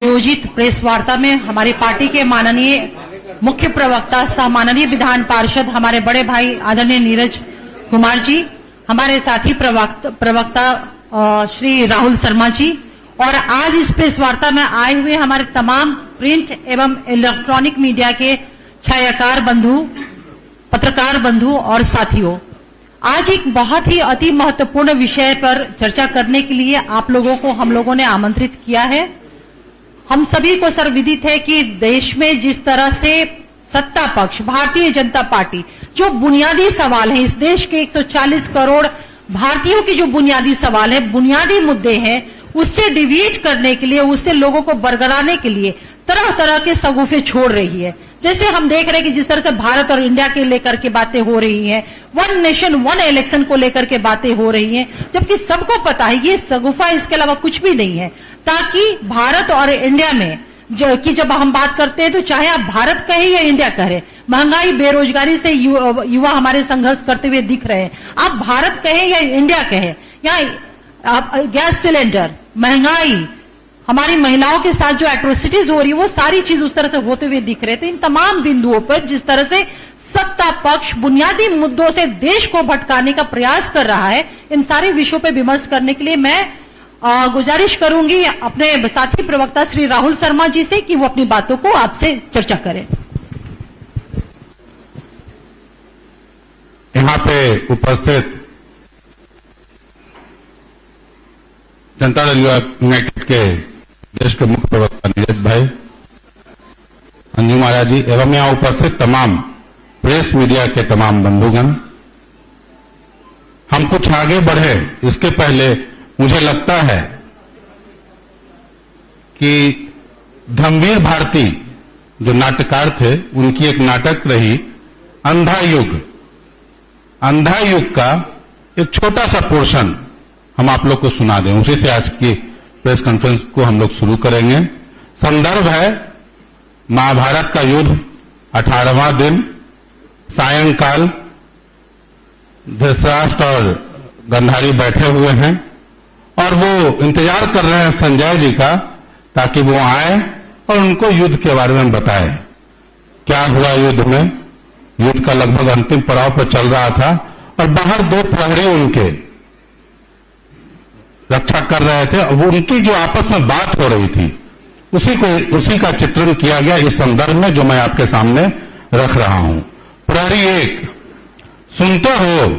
आयोजित प्रेस वार्ता में हमारी पार्टी के माननीय मुख्य प्रवक्ता सह माननीय विधान पार्षद हमारे बड़े भाई आदरणीय नीरज कुमार जी, हमारे साथी प्रवक्ता श्री राहुल शर्मा जी और आज इस प्रेस वार्ता में आए हुए हमारे तमाम प्रिंट एवं इलेक्ट्रॉनिक मीडिया के छायाकार बंधु, पत्रकार बंधु और साथियों, आज एक बहुत ही अति महत्वपूर्ण विषय पर चर्चा करने के लिए आप लोगों को हम लोगों ने आमंत्रित किया है। हम सभी को सर्वविदित है कि देश में जिस तरह से सत्ता पक्ष भारतीय जनता पार्टी जो बुनियादी सवाल है, इस देश के 140 करोड़ भारतीयों की जो बुनियादी सवाल है, बुनियादी मुद्दे हैं, उससे डिविएट करने के लिए, उससे लोगों को बरगलाने के लिए तरह तरह के सगुफे छोड़ रही है। जैसे हम देख रहे हैं कि जिस तरह से भारत और इंडिया के लेकर के बातें हो रही हैं, वन नेशन वन इलेक्शन को लेकर के बातें हो रही हैं, जबकि सबको पता है ये सगुफा इसके अलावा कुछ भी नहीं है। ताकि भारत और इंडिया में जब हम बात करते हैं तो चाहे आप भारत कहे या इंडिया कहे, महंगाई बेरोजगारी से युवा हमारे संघर्ष करते हुए दिख रहे हैं। आप भारत कहे या इंडिया कहे, या गैस सिलेंडर, महंगाई, हमारी महिलाओं के साथ जो एट्रोसिटीज हो रही है, वो सारी चीज उस तरह से होते हुए दिख रहे थे। इन तमाम बिंदुओं पर जिस तरह से सत्ता पक्ष बुनियादी मुद्दों से देश को भटकाने का प्रयास कर रहा है, इन सारे विषयों पर विमर्श करने के लिए मैं गुजारिश करूंगी अपने साथी प्रवक्ता श्री राहुल शर्मा जी से कि वो अपनी बातों को आपसे चर्चा करें। यहां पे उपस्थित जनता दल यूनाइटेड के देश के मुख्य प्रवक्ता नीरज भाई, अंजू महाराज जी एवं यहां उपस्थित तमाम प्रेस मीडिया के तमाम बंधुगण, हम कुछ आगे बढ़े इसके पहले मुझे लगता है कि धर्मवीर भारती जो नाट्यकार थे, उनकी एक नाटक रही अंधा युग। अंधा युग का एक छोटा सा पोर्शन हम आप लोग को सुना दें, उसी से आज की प्रेस कॉन्फ्रेंस को हम लोग शुरू करेंगे। संदर्भ है महाभारत का युद्ध, 18वां दिन, सायंकाल, धृतराष्ट्र और गंधारी बैठे हुए हैं और वो इंतजार कर रहे हैं संजय जी का ताकि वो आए और उनको युद्ध के बारे में बताए क्या हुआ युद्ध में। युद्ध का लगभग अंतिम पड़ाव पर चल रहा था और बाहर दो प्रहरी उनके रक्षा कर रहे थे और वो उनकी जो आपस में बात हो रही थी उसी का चित्रण किया गया इस संदर्भ में जो मैं आपके सामने रख रहा हूं। प्रहरी 1, सुनते हो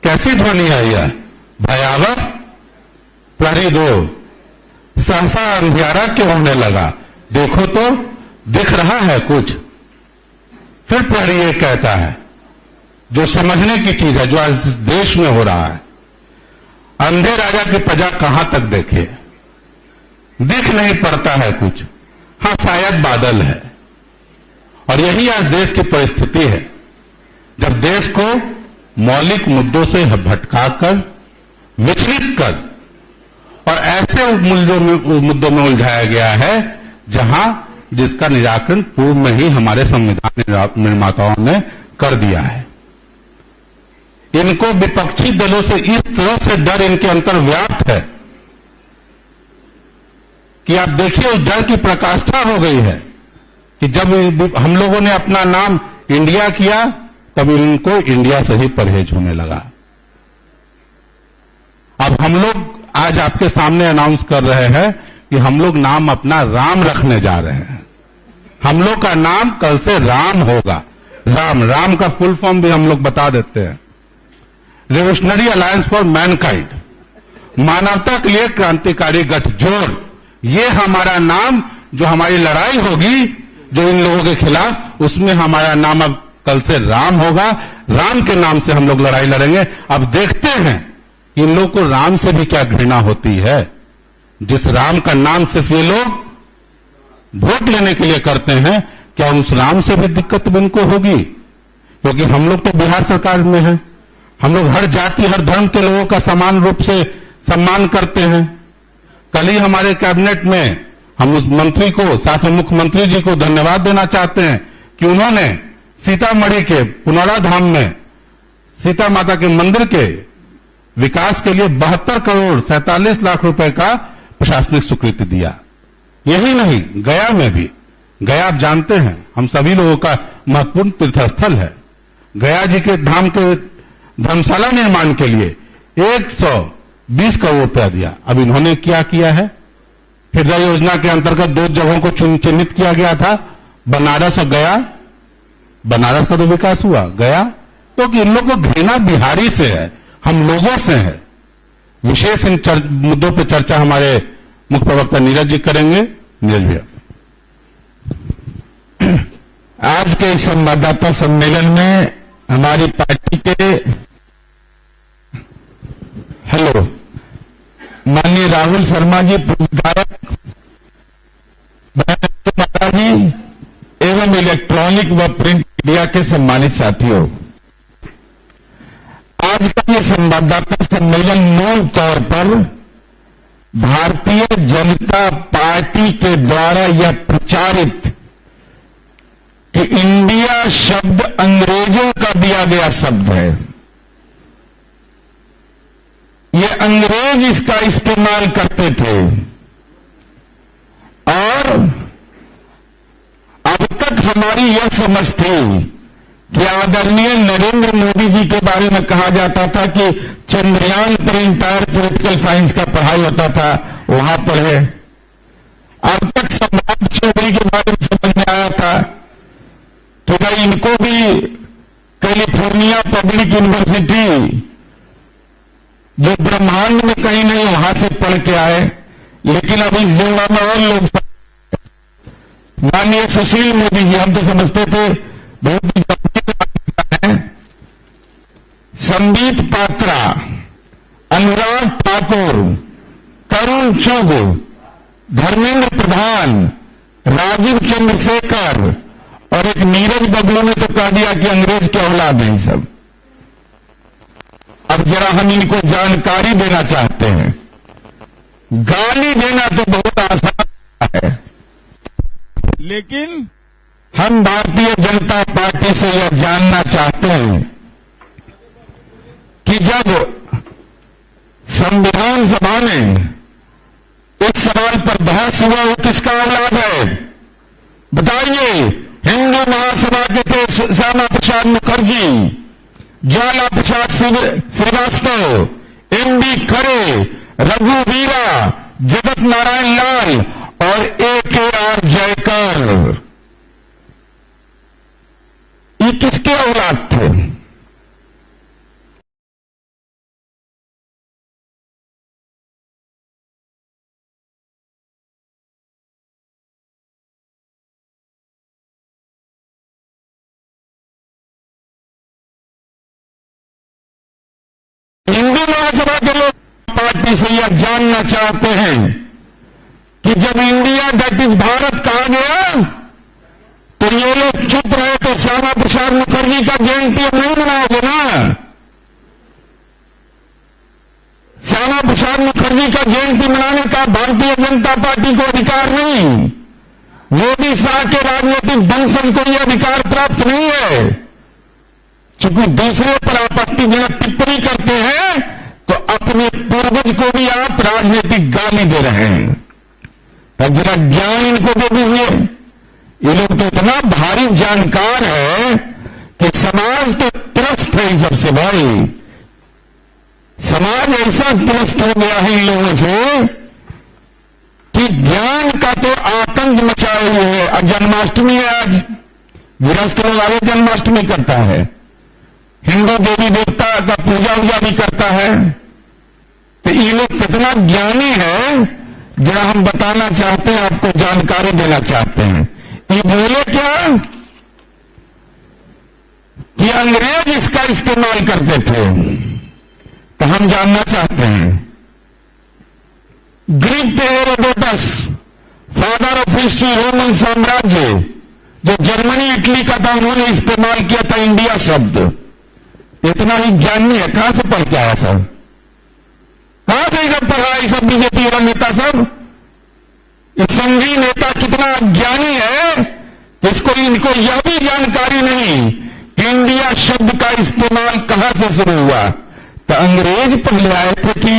कैसी ध्वनि आई है, भयावह। प्रहरी 2, सहसा अंधियारा क्यों होने लगा, देखो तो दिख रहा है कुछ। फिर प्रहरी 1 कहता है जो समझने की चीज है, जो आज देश में हो रहा है, अंधे राजा की प्रजा कहां तक देखे, दिख नहीं पड़ता है कुछ, हां शायद बादल है। और यही आज देश की परिस्थिति है, जब देश को मौलिक मुद्दों से भटकाकर, विचलित कर और ऐसे मुद्दों में उलझाया गया है जिसका निराकरण पूर्व में ही हमारे संविधान निर्माताओं ने कर दिया है। इनको विपक्षी दलों से इस तरह से डर इनके अंतर व्याप्त है कि आप देखिए उस डर की प्रकाष्ठा हो गई है कि जब हम लोगों ने अपना नाम इंडिया किया तब इनको इंडिया से ही परहेज होने लगा। अब हम लोग आज आपके सामने अनाउंस कर रहे हैं कि हम लोग नाम अपना राम रखने जा रहे हैं। हम लोग का नाम कल से राम होगा। राम का फुल फॉर्म भी हम लोग बता देते हैं, रेवोल्यूशनरी अलायंस फॉर मैनकाइंड, मानवता के लिए क्रांतिकारी गठजोड़। ये हमारा नाम, जो हमारी लड़ाई होगी जो इन लोगों के खिलाफ, उसमें हमारा नाम अब कल से राम होगा। राम के नाम से हम लोग लड़ाई लड़ेंगे। अब देखते हैं इन लोग को राम से भी क्या घृणा होती है। जिस राम का नाम सिर्फ ये लोग वोट लेने के लिए करते हैं, क्या उस राम से भी दिक्कत इनको होगी? क्योंकि हम लोग तो बिहार सरकार में हैं, हम लोग हर जाति हर धर्म के लोगों का समान रूप से सम्मान करते हैं। कल ही हमारे कैबिनेट में हम उस मंत्री को, साथ में मुख्यमंत्री जी को धन्यवाद देना चाहते हैं कि उन्होंने सीतामढ़ी के पुनौरा धाम में सीता माता के मंदिर के विकास के लिए 72 करोड़ 47 लाख रुपए का प्रशासनिक स्वीकृति दिया। यही नहीं, गया में भी। गया आप जानते हैं, हम सभी लोगों का महत्वपूर्ण तीर्थस्थल है। गया जी के धाम के धर्मशाला निर्माण के लिए 120 करोड़ रुपया दिया। अब इन्होंने क्या किया है? हृदय योजना के अंतर्गत 2 जगहों को चिन्हित किया गया था, बनारस और गया। बनारस का तो विकास हुआ, गया तो कि इन लोगों को घृणा बिहारी से है, हम लोगों से है। विशेष इन मुद्दों पर चर्चा हमारे मुख्य प्रवक्ता नीरज जी करेंगे। नीरज भैया। आज के इस संवाददाता सम्मेलन में हमारी पार्टी के माननीय राहुल शर्मा जी, विधायक माता जी एवं इलेक्ट्रॉनिक व प्रिंट मीडिया के सम्मानित साथियों, आज का ये संवाददाता सम्मेलन मूल तौर पर भारतीय जनता पार्टी के द्वारा यह प्रचारित कि इंडिया शब्द अंग्रेजों का दिया गया शब्द है। ये अंग्रेज इसका इस्तेमाल करते थे और अब तक हमारी यह समझ थी कि आदरणीय नरेंद्र मोदी जी के बारे में कहा जाता था कि चंद्रयान पर इंटायर पॉलिटिकल साइंस का पढ़ाई होता था, वहां पर है। अब तक सम्राट चौधरी के बारे में समझ में आया था तो भाई इनको भी कैलिफोर्निया पब्लिक यूनिवर्सिटी जो ब्रह्मांड में कहीं नहीं वहां से पढ़ के आए। लेकिन अब इस जुम्मा में और लोग, माननीय सुशील मोदी जी, हम तो समझते थे बहुत ही है, संदीप पात्रा, अनुराग ठाकुर, तरुण चुग, धर्मेंद्र प्रधान, राजीव चंद्रशेखर और एक नीरज बबलू ने तो कह दिया कि अंग्रेज के औलाद हैं सब। अब जरा हम इनको जानकारी देना चाहते हैं। गाली देना तो बहुत आसान है, लेकिन हम भारतीय जनता पार्टी से यह जानना चाहते हैं कि जब संविधान सभा में इस सवाल पर बहस हुआ वो किसका औलाद है बताइए। हिंदू महासभा के थे श्यामा प्रसाद मुखर्जी, ज्वाला प्रसाद श्रीवास्तव, एमबी खरे, रघुवीरा, जगत नारायण लाल और AKR जयकर। ये किसके औलाद थे? हिंदू महासभा के लोग पार्टी से यह जानना चाहते हैं कि जब इंडिया दैट इज भारत कहा गया तो ये लोग चुप रहे तो श्यामा प्रसाद मुखर्जी का जयंती नहीं मनाओगे ना। श्यामा प्रसाद मुखर्जी का जयंती मनाने का भारतीय जनता पार्टी को अधिकार नहीं, मोदी शाह के राजनीतिक वंशज को यह अधिकार प्राप्त नहीं है। चूंकि दूसरे पर आपत्तिजनक टिप्पणी करते हैं तो अपने पूर्वज को भी आप राजनीतिक गाली दे रहे हैं। अब जरा ज्ञान इनको दे दीजिए। ये लोग तो इतना भारी जानकार है कि समाज तो त्रस्त है इन सबसे। भाई समाज ऐसा त्रस्त हो गया है इन लोगों से कि ज्ञान का तो आतंक मचाए हुए है। और जन्माष्टमी है आज, गृहस्थ लोग आगे जन्माष्टमी करता है, हिंदू देवी देवता का पूजा वूजा भी करता है। तो ये लोग कितना ज्ञानी है जरा हम बताना चाहते हैं, आपको जानकारी देना चाहते हैं। ये बोले क्या कि अंग्रेज इसका इस्तेमाल करते थे, तो हम जानना चाहते हैं। Greek Herodotus, father of history, Roman साम्राज्य, जो जर्मनी इटली का था, उन्होंने इस्तेमाल किया था इंडिया शब्द। इतना ही ज्ञानी है, कहां से पढ़ के आया सब? कहां से सब पढ़ा है सब बीजेपी वाला नेता सब? संघी नेता कितना ज्ञानी है, इसको इनको यह भी जानकारी नहीं कि इंडिया शब्द का इस्तेमाल कहां से शुरू हुआ। तो अंग्रेज पढ़ ले आए थे कि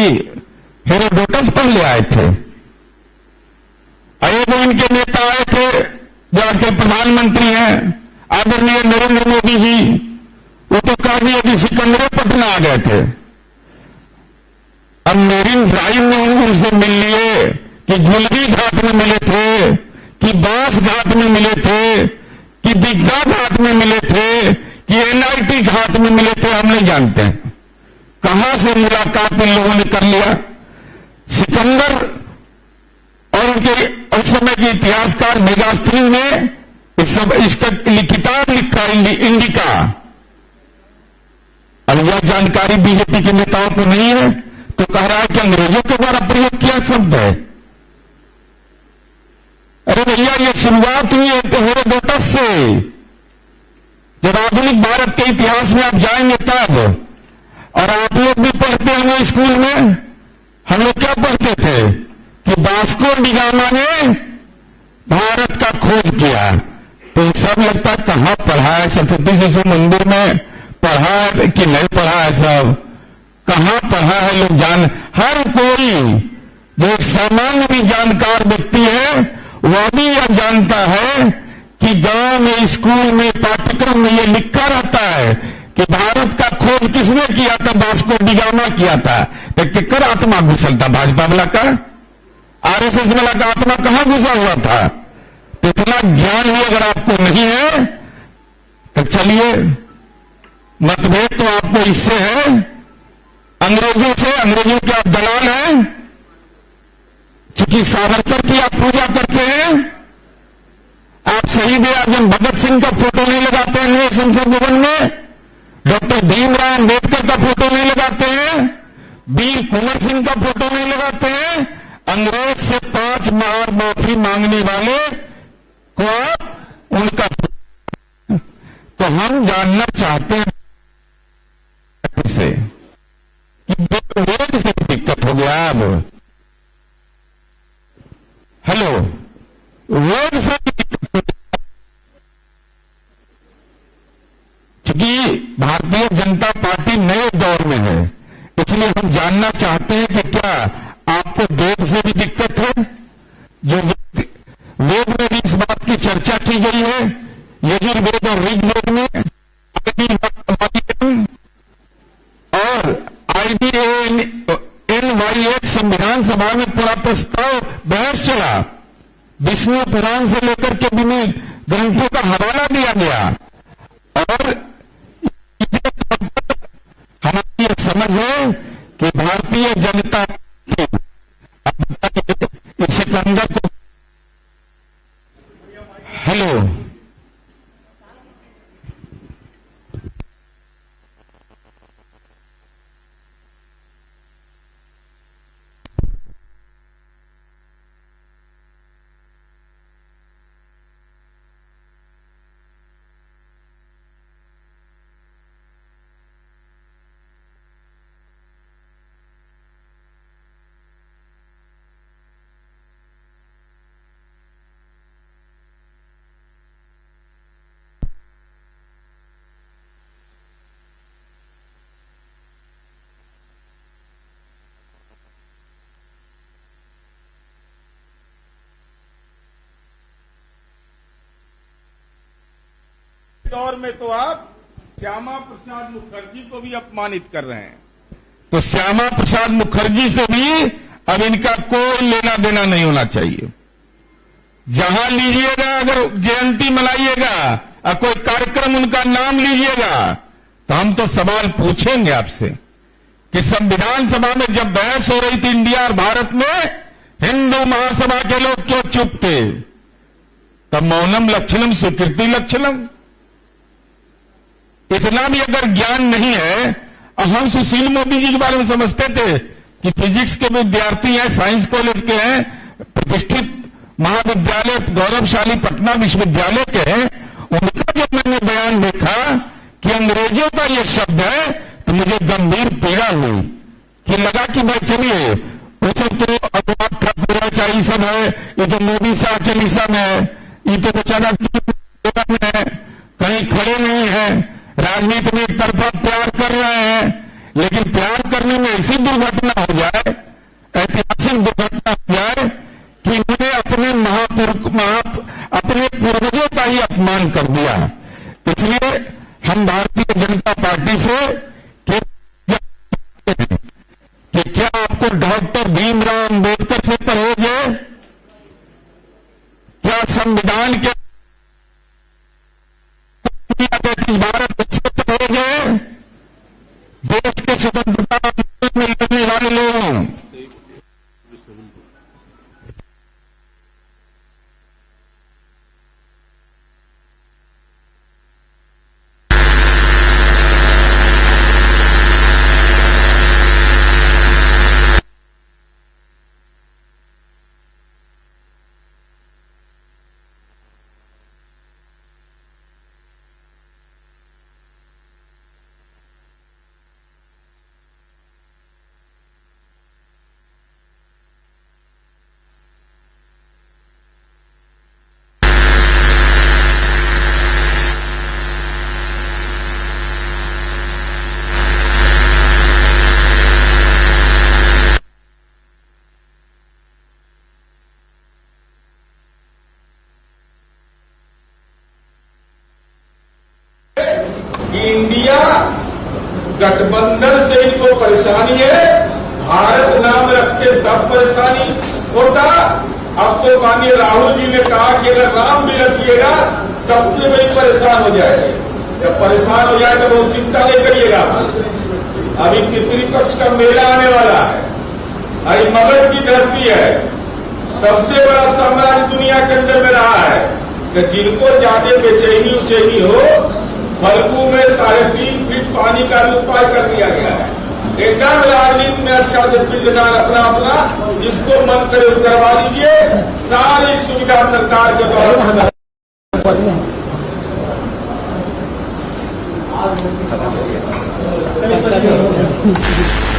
हेरोडोटस पढ़ ले आए थे? एक इनके नेता आए थे जो आजकल प्रधानमंत्री हैं, आदरणीय नरेंद्र मोदी जी, वो तो कहा दिया कि सिकंदरापटना आ गए थे। अब मेरीन ड्राइव में उनसे मिल लिए कि झुलगी घाट में मिले थे, कि बांस घाट में मिले थे, कि दीघा घाट में मिले थे, कि एनआईटी घाट में मिले थे, हम नहीं जानते हैं कहां से मुलाकात इन लोगों ने कर लिया। सिकंदर और उनके उस समय के इतिहासकार मेगास्त्री ने इसका किताब लिखा इंडिका। अब यह जानकारी बीजेपी के नेताओं को नहीं है तो कह रहा है कि अंग्रेजों के द्वारा प्रयोग किया शब्द है। अरे भैया, ये शुरुआत हुई है हेरोडोटस से। जब आधुनिक भारत के इतिहास में आप जाएंगे तब, और आप लोग भी पढ़ते होंगे स्कूल में, हम लोग क्या पढ़ते थे कि वास्को डी गामा ने भारत का खोज किया। तो सब लगता है कहां पढ़ा है, सरस्वती शिशु मंदिर में पढ़ा है कि नहीं पढ़ा है, सब कहां पढ़ा है लोग जान। हर कोई जो एक सामान्य भी जानकार व्यक्ति है वह भी यह जानता है कि गांव में, स्कूल में, पाठ्यक्रम में यह लिखा रहता है कि भारत का खोज किसने किया था, वास्को डी गामा किया था। तो किकर आत्मा घुसल था भाजपा वाला का, आरएसएस वाला का आत्मा कहां घुसा हुआ था। तो इतना ज्ञान ही अगर आपको नहीं है तो चलिए, मतभेद तो आपको इससे है अंग्रेजों से, अंग्रेजों के आप दलाल हैं। चूंकि सावरकर की आप पूजा करते हैं, आप शहीद आजम भगत सिंह का फोटो नहीं लगाते हैं संसद भवन में, डॉक्टर भीमराव अम्बेडकर का फोटो नहीं लगाते हैं, वीर कुंवर सिंह का फोटो नहीं लगाते हैं, अंग्रेज से 5 बार माफी मांगने वाले को आप उनका। तो हम जानना चाहते हैं से कि वेद से दिक्कत हो गया। अब हेलो, वेद से क्योंकि भारतीय जनता पार्टी नए दौर में है, इसलिए हम जानना चाहते हैं कि क्या आपको वेद से भी दिक्कत है। जो वेद में भी इस बात की चर्चा की गई है, यजुर्वेद और ऋग्वेद में, और IDNYH संविधान सभा में पूरा प्रस्ताव बहस चला, विष्णु पुराण से लेकर के विभिन्न ग्रंथों का हवाला दिया गया। और हमारी यह समझ है कि भारतीय जनता सिकंदर को, हेलो, दौर में तो आप श्यामा प्रसाद मुखर्जी को भी अपमानित कर रहे हैं। तो श्यामा प्रसाद मुखर्जी से भी अब इनका कोई लेना देना नहीं होना चाहिए। जहां लीजिएगा, अगर जयंती मनाइएगा और कोई कार्यक्रम उनका नाम लीजिएगा तो हम तो सवाल पूछेंगे आपसे कि संविधान सभा में जब बहस हो रही थी इंडिया और भारत में, हिंदू महासभा के लोग क्यों चुप थे? तब मौनम लक्षणम स्वीकृति लक्षणम। इतना भी अगर ज्ञान नहीं है, हम सुशील मोदी जी के बारे में समझते थे कि फिजिक्स के विद्यार्थी हैं, साइंस कॉलेज के हैं, प्रतिष्ठित महाविद्यालय गौरवशाली पटना विश्वविद्यालय के हैं। उनका जब मैंने बयान देखा कि अंग्रेजों का यह शब्द है तो मुझे गंभीर पीड़ा हुई कि लगा कि भाई चलिए वो सब तो अपवाद ठग चाहिए सब है, ये तो मोदी शाह चालीसा में है, ये तो बेचारा में है, कहीं खड़े नहीं है, राजनीति में एक तरफा प्यार कर रहे हैं, लेकिन प्यार करने में ऐसी दुर्घटना हो जाए, ऐतिहासिक दुर्घटना हो जाए कि इन्होंने अपने पूर्वजों का ही अपमान कर दिया। इसलिए हम भारतीय जनता पार्टी से कि क्या आपको डॉक्टर भीमराव अम्बेडकर से परहेज है? क्या संविधान के भारत से परहेज है? देश के स्वतंत्रता आंदोलन में लड़ने वाले लोगों, कि इंडिया गठबंधन से इनको परेशानी है, भारत नाम रख के तब परेशानी होता। अब तो माननीय राहुल जी ने कहा कि अगर राम भी रखिएगा तब भी वही परेशान हो जाएगा। जब परेशान हो जाए तो बहुत चिंता नहीं करिएगा। अभी पितृपक्ष का मेला आने वाला है, अभी मगध की धरती है, सबसे बड़ा साम्राज्य दुनिया के अंदर में रहा है कि जिनको ज्यादा बेचैनी उचैनी हो, फल्गु में 3.5 फीट पानी का भी उपाय कर दिया गया है। एकदम राजनीति में अच्छा से पिंडदान रखना अपना, जिसको मन करे करवा लीजिए, सारी सुविधा सरकार के द्वारा Gracias.